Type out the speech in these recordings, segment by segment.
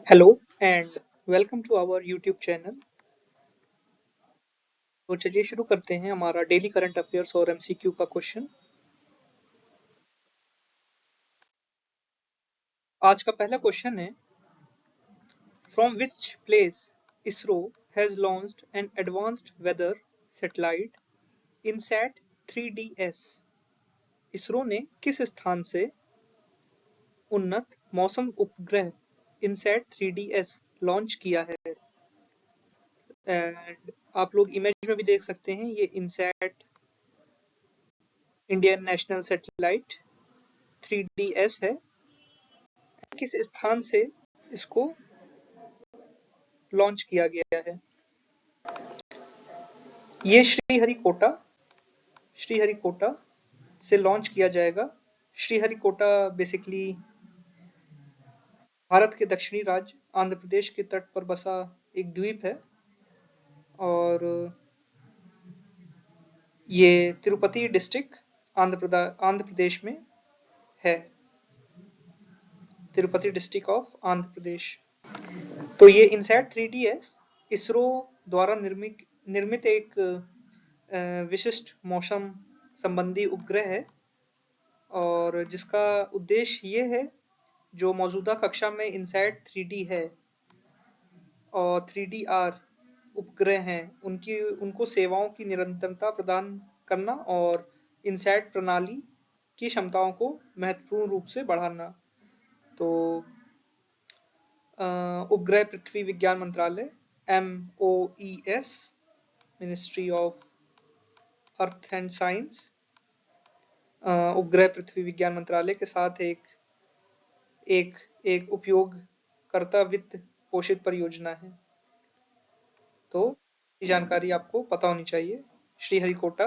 Hello and welcome to our YouTube channel. तो चलिए शुरू करते हैं हमारा डेली करंट अफेयर्स और एमसीक्यू का क्वेश्चन। आज का पहला क्वेश्चन है, from which place ISRO has launched an advanced weather satellite INSAT 3DS। ISRO ने किस स्थान से उन्नत मौसम उपग्रह इनसैट 3DS लॉन्च किया है? एंड आप लोग इमेज में भी देख सकते हैं, ये INSAT Indian national satellite 3DS है। किस स्थान से इसको लॉन्च किया गया है? ये श्रीहरिकोटा से लॉन्च किया जाएगा। श्रीहरिकोटा बेसिकली भारत के दक्षिणी राज्य आंध्र प्रदेश के तट पर बसा एक द्वीप है और ये तिरुपति डिस्ट्रिक्ट आंध्र प्रदेश में है। Tirupati district of Andhra Pradesh. तो ये इनसैट 3DS इसरो द्वारा निर्मित एक विशिष्ट मौसम संबंधी उपग्रह है और जिसका उद्देश्य ये है, जो मौजूदा कक्षा में इनसैट 3D है और 3DR उपग्रह हैं, उनको सेवाओं की निरंतरता प्रदान करना और इनसैट प्रणाली की क्षमताओं को महत्वपूर्ण रूप से बढ़ाना। तो उपग्रह पृथ्वी विज्ञान मंत्रालय MOES, ministry of earth and science, उपग्रह पृथ्वी विज्ञान मंत्रालय के साथ एक उपयोगकर्ता वित्त पोषित परियोजना है। तो ये जानकारी आपको पता होनी चाहिए। श्रीहरिकोटा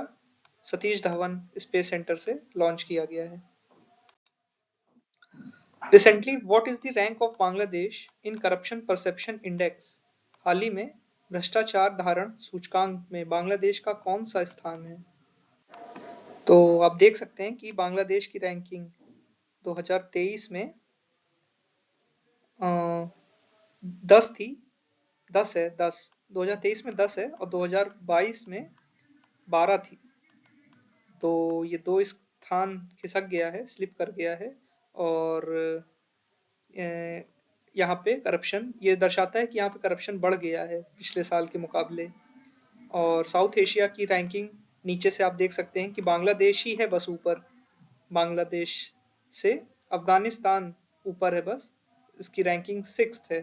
सतीश धवन स्पेस सेंटर से लॉन्च किया गया है। Recently what is the rank of Bangladesh in corruption perception index? हाल ही में भ्रष्टाचार धारण सूचकांक में बांग्लादेश का कौन सा स्थान है? तो आप देख सकते हैं कि बांग्लादेश की रैंकिंग 2023 में 10 थी, 10 है, 2023 में 10 है और 2022 में 12 थी। तो ये 2 स्थान खिसक गया है, स्लिप कर गया है और यहाँ पे करप्शन, ये दर्शाता है कि यहाँ पे करप्शन बढ़ गया है पिछले साल के मुकाबले। और साउथ एशिया की रैंकिंग नीचे से आप देख सकते हैं कि बांग्लादेश ही है बस ऊपर। बांग्लादेश से अफगानिस्तान ऊपर है बस, इसकी रैंकिंग 6th है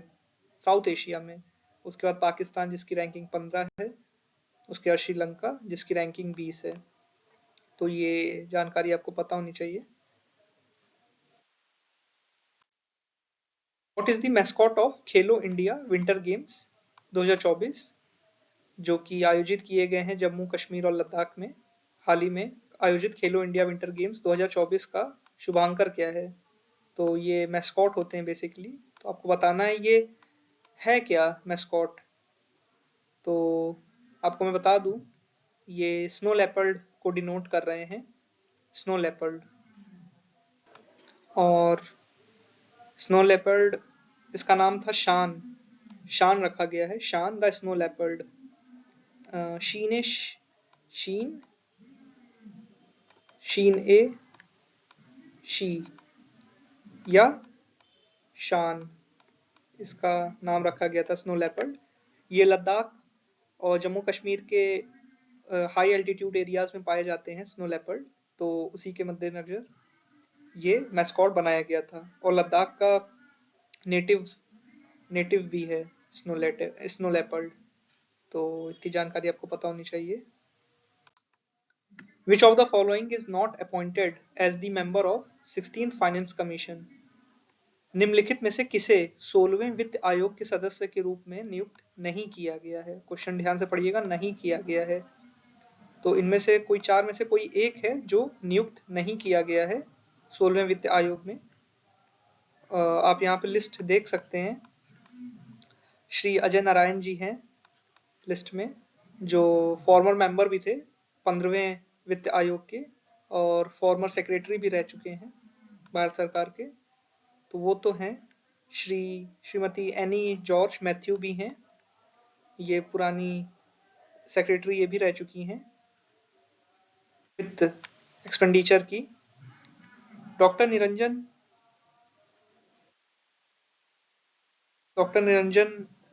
साउथ एशिया में। उसके बाद पाकिस्तान जिसकी रैंकिंग 15 है, उसके बाद श्रीलंका जिसकी रैंकिंग 20 है। तो ये जानकारी आपको पता होनी चाहिए। What is the mascot of Khelo India winter games 2024, जो कि आयोजित किए गए हैं जम्मू कश्मीर और लद्दाख में? हाल ही में आयोजित खेलो इंडिया विंटर गेम्स 2024 का शुभांकर क्या है? तो ये मैस्कॉट होते हैं बेसिकली। तो आपको बताना है ये है क्या मैस्कॉट। तो आपको मैं बता दूं, ये स्नो लेपर्ड को डिनोट कर रहे हैं, स्नो लेपर्ड। और स्नो लेपर्ड, इसका नाम था शान, शान रखा गया है, शान द स्नो लेपर्ड। शीनिश, शीन, शीन ए, शी या शान, इसका नाम रखा गया था स्नो लेपर्ड। ये लद्दाख और जम्मू कश्मीर के हाई एल्टीट्यूड एरियाज में पाए जाते हैं स्नो लेपर्ड। तो उसी के मद्देनजर ये मैस्कॉट बनाया गया था और लद्दाख का नेटिव भी है स्नो लेपर्ड। तो इतनी जानकारी आपको पता होनी चाहिए। Which of the following is not appointed as the member of 16th Finance Commission? निम्नलिखित में से किसे 16वें वित्त आयोग के सदस्य के रूप में नियुक्त नहीं किया गया है? क्वेश्चन ध्यान से पढ़िएगा, नहीं किया गया है। तो इनमें से कोई 4 में से कोई एक है जो नियुक्त नहीं किया गया है 16वें वित्त आयोग में। आप यहाँ पे लिस्ट देख सकते हैं। श्री अजय नारायण जी हैं लिस्ट में, जो फॉर्मर मेंबर भी थे 15वें वित्त आयोग के और फॉर्मर सेक्रेटरी भी रह चुके हैं भारत सरकार के। तो वो तो हैं। श्रीमती एनी जॉर्ज मैथ्यू भी हैं, ये पुरानी सेक्रेटरी ये भी रह चुकी हैं वित्त एक्सपेंडिचर की। डॉक्टर निरंजन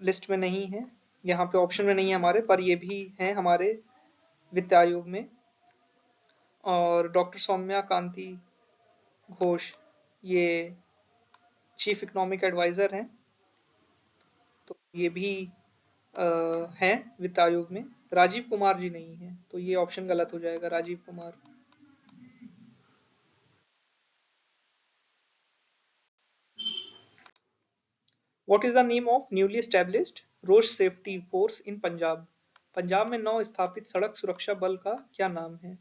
लिस्ट में नहीं है, यहाँ पे ऑप्शन में नहीं है हमारे, पर ये भी हैं हमारे वित्त आयोग में। और डॉक्टर सौम्या कांति घोष ये चीफ इकोनॉमिक एडवाइजर हैं, तो ये भी हैं वित्त आयोग में। राजीव कुमार जी नहीं है, तो ये ऑप्शन गलत हो जाएगा, Rajiv Kumar. What is the name of newly established road safety force in Punjab? Punjab में नव स्थापित सड़क सुरक्षा बल का क्या नाम है?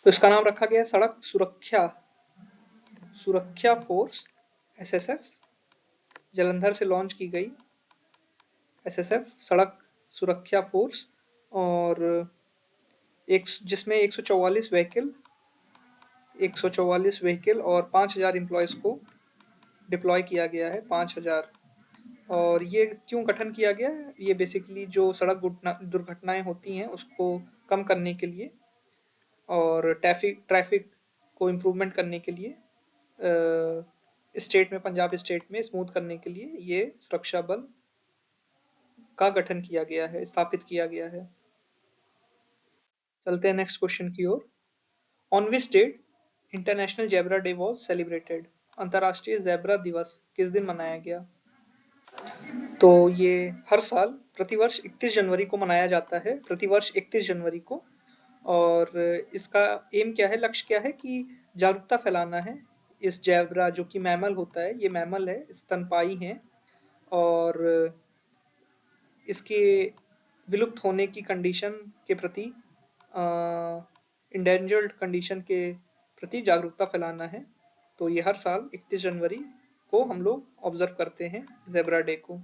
तो इसका नाम रखा गया है सड़क सुरक्षा फोर्स, एसएसएफ। जलंधर से लॉन्च की गई एसएसएफ सड़क सुरक्षा फोर्स, और जिसमें 144 व्हीकल और 5000 एम्प्लॉयज को डिप्लॉय किया गया है, 5000। और ये क्यों गठन किया गया है? ये बेसिकली जो सड़क दुर्घटनाएं होती हैं उसको कम करने के लिए और ट्रैफिक को इम्प्रूवमेंट करने के लिए, स्टेट में, पंजाब स्टेट में स्मूथ करने के लिए ये सुरक्षा बल का गठन किया गया है, स्थापित किया गया है। चलते हैं नेक्स्ट क्वेश्चन की ओर। On which date international zebra day was celebrated? अंतर्राष्ट्रीय जेब्रा दिवस किस दिन मनाया गया? तो ये हर साल प्रतिवर्ष 31 जनवरी को मनाया जाता है, प्रतिवर्ष 31 जनवरी को। और इसका एम क्या है, लक्ष्य क्या है कि जागरूकता फैलाना है। इस जेब्रा जो कि मैमल होता है, ये मैमल है, स्तनपायी है, और इसके विलुप्त होने की कंडीशन के प्रति, इंडेंजर्ड कंडीशन के प्रति जागरूकता फैलाना है। तो ये हर साल 31 जनवरी को हम लोग ऑब्जर्व करते हैं जेब्रा डे को,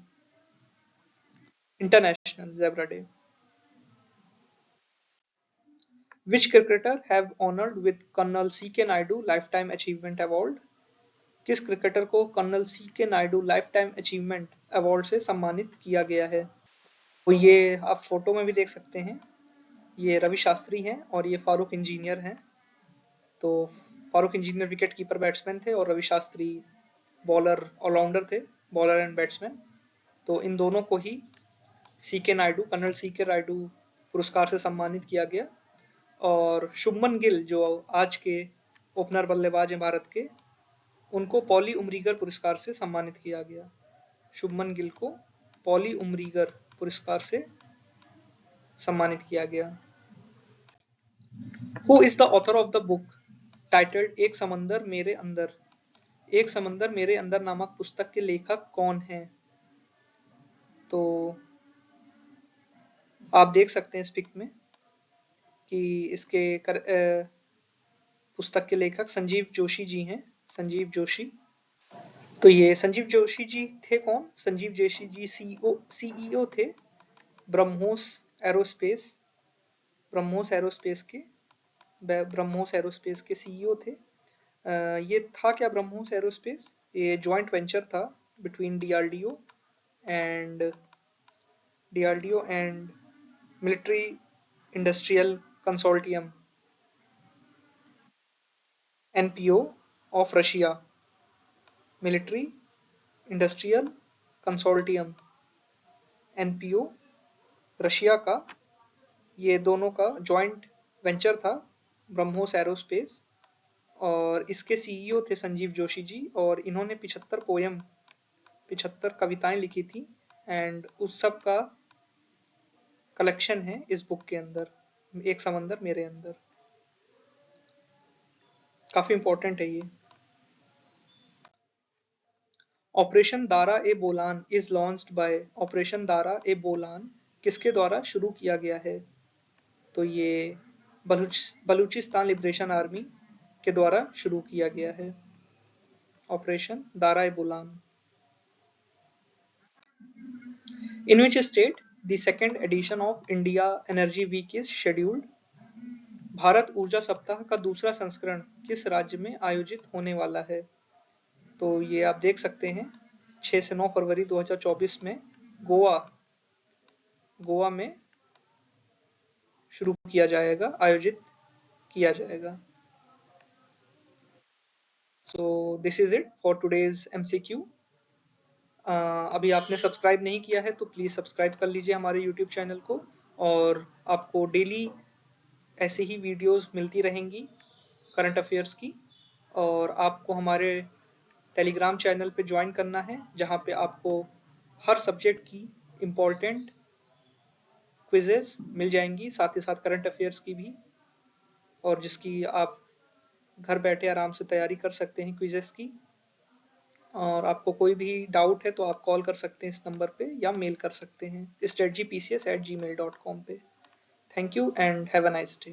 international zebra day. Which cricketer have honored with colonel C.K. Naidu lifetime achievement award? किस क्रिकेटर को colonel C.K. Naidu lifetime achievement award से सम्मानित किया गया है? तो ये आप फोटो में भी देख सकते हैं, ये रवि शास्त्री हैं और ये फारूक इंजीनियर हैं। तो Farooq engineer wicket keeper batsman थे और रवि शास्त्री बॉलर ऑलराउंडर थे, बॉलर एंड बैट्समैन। तो इन दोनों को ही कर्नल C.K. नायडू पुरस्कार से सम्मानित किया गया। और शुभमन गिल जो आज के ओपनर बल्लेबाज हैं भारत के, उनको पॉली उमरीगर पुरस्कार से सम्मानित किया गया। शुभमन गिल को पॉली उमरीगर पुरस्कार से सम्मानित किया गया। Who is the author of the book titled एक समंदर मेरे अंदर? एक समंदर मेरे अंदर नामक पुस्तक के लेखक कौन हैं? तो आप देख सकते हैं इस पिक में कि इसके पुस्तक के लेखक संजीव जोशी जी हैं, संजीव जोशी। तो ये संजीव जोशी जी थे कौन? संजीव जोशी जी सीईओ थे ब्रह्मोस एरोस्पेस के सीईओ थे। ये था क्या ब्रह्मोस एरोस्पेस? ये जॉइंट वेंचर था between DRDO and military industrial consortium, NPO of Russia, military industrial consortium, NPO Russia का, ये दोनों का जॉइंट वेंचर था ब्रह्मोस एरोस्पेस। और इसके सीईओ थे संजीव जोशी जी, और इन्होंने 75 कविताएं लिखी थी, एंड उस सब का कलेक्शन है इस बुक के अंदर, एक समंदर मेरे अंदर। काफी इंपॉर्टेंट है ये। Operation Dara e Bolan is launched by, operation Dara e Bolan किसके द्वारा शुरू किया गया है? तो ये बलूचिस्तान लिबरेशन आर्मी के द्वारा शुरू किया गया है, operation Dara e Bolan. In which state the second edition of India energy week is scheduled? Bharat ऊर्जा सप्ताह का दूसरा संस्करण किस राज्य में आयोजित होने वाला है? तो ये आप देख सकते हैं 6 से 9 फरवरी 2024 में गोवा में शुरू किया जाएगा, आयोजित किया जाएगा। So this is it for today's MCQ। अभी आपने सब्सक्राइब नहीं किया है तो प्लीज़ सब्सक्राइब कर लीजिए हमारे यूट्यूब चैनल को, और आपको डेली ऐसे ही वीडियोस मिलती रहेंगी करंट अफेयर्स की। और आपको हमारे टेलीग्राम चैनल पे ज्वाइन करना है, जहाँ पे आपको हर सब्जेक्ट की इम्पोर्टेंट क्विजेस मिल जाएंगी, साथ ही साथ करंट अफेयर्स की भी, और जिसकी आप घर बैठे आराम से तैयारी कर सकते हैं क्विजेस की। और आपको कोई भी डाउट है तो आप कॉल कर सकते हैं इस नंबर पे, या मेल कर सकते हैं strategpcs@gmail.com पे। Thank you and have a nice day.